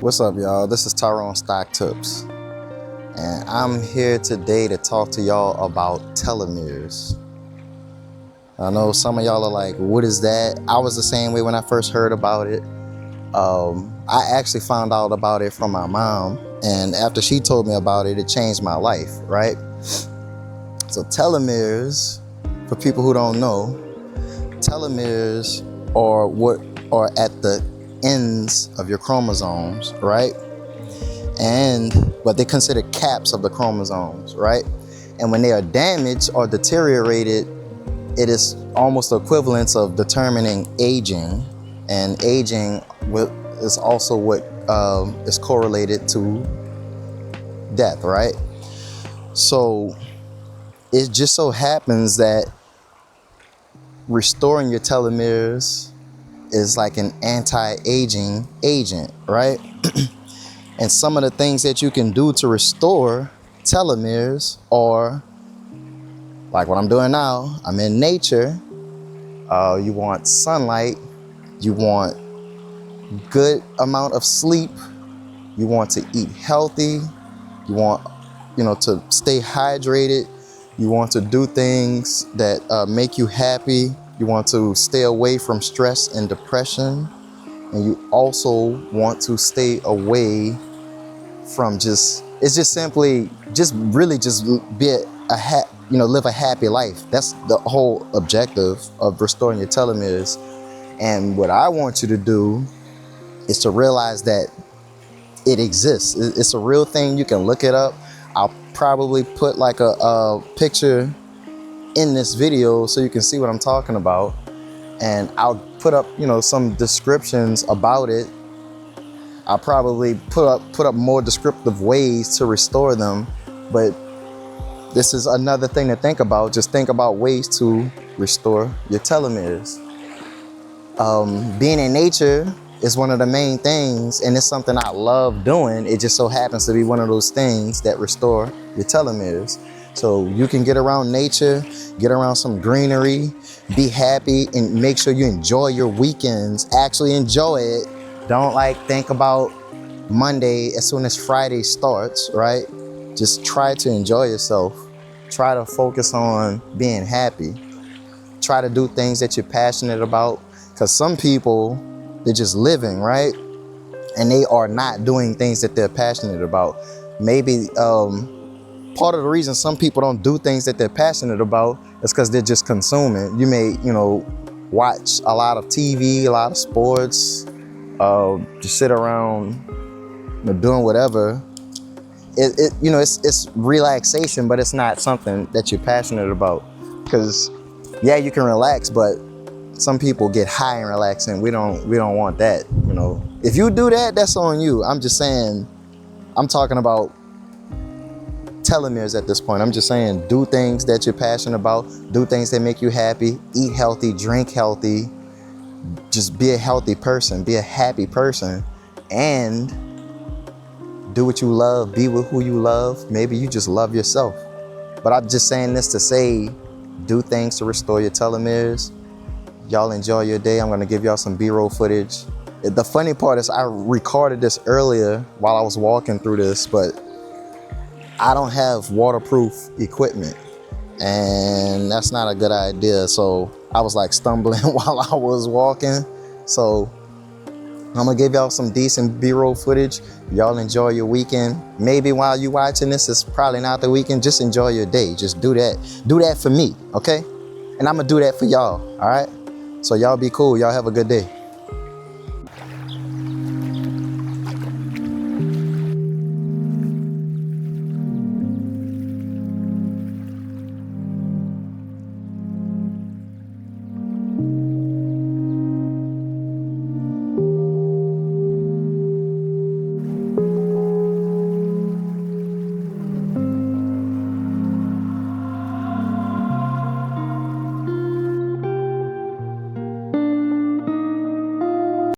What's up, y'all? This is Tyrone Stock Tips, and I'm here today to talk to y'all about telomeres. I know some of y'all are like, what is that? I was the same way when I first heard about it. I actually found out about it from my mom, and after she told me about it, it changed my life, right? So telomeres, for people who don't know, telomeres are what are at the ends of your chromosomes, right? But they consider caps of the chromosomes, right? And when they are damaged or deteriorated, it is almost the equivalence of determining aging, and aging is also what is correlated to death, right? So it just so happens that restoring your telomeres is like an anti-aging agent, right? And some of the things that you can do to restore telomeres are like what I'm doing now. I'm in nature. You want sunlight. You want good amount of sleep. You want to eat healthy. You want, to stay hydrated. You want to do things that make you happy. You want to stay away from stress and depression. And you also want to stay away from live a happy life. That's the whole objective of restoring your telomeres. And what I want you to do is to realize that it exists. It's a real thing. You can look it up. I'll probably put like a picture in this video so you can see what I'm talking about, and I'll put up some descriptions about it. I'll probably put up more descriptive ways to restore them, but this is another thing to think about. Just think about ways to restore your telomeres. Being in nature is one of the main things, and it's something I love doing. It just so happens to be one of those things that restore your telomeres. So you can get around nature, get around some greenery, be happy, and make sure you enjoy your weekends. Actually enjoy it. Don't think about Monday as soon as Friday starts, right? Just try to enjoy yourself. Try to focus on being happy. Try to do things that you're passionate about, because some people, they're just living, right? And they are not doing things that they're passionate about. Maybe part of the reason some people don't do things that they're passionate about is because they're just consuming. You may, watch a lot of TV, a lot of sports, just sit around, doing whatever. It's relaxation, but it's not something that you're passionate about. Because yeah, you can relax, but some people get high and relaxing. We don't want that. If you do that, that's on you. I'm just saying, I'm talking about telomeres at this point. I'm just saying, do things that you're passionate about, do things that make you happy, eat healthy, drink healthy, just be a healthy person, be a happy person, and do what you love, be with who you love. Maybe you just love yourself. But I'm just saying this to say, do things to restore your telomeres. Y'all enjoy your day. I'm gonna give y'all some B-roll footage. The funny part is I recorded this earlier while I was walking through this, but I don't have waterproof equipment, and that's not a good idea. So I was like stumbling while I was walking. So I'm gonna give y'all some decent B-roll footage. Y'all enjoy your weekend. Maybe while you watching this, it's probably not the weekend. Just enjoy your day. Just do that. Do that for me, okay? And I'm gonna do that for y'all, all right? So y'all be cool. Y'all have a good day.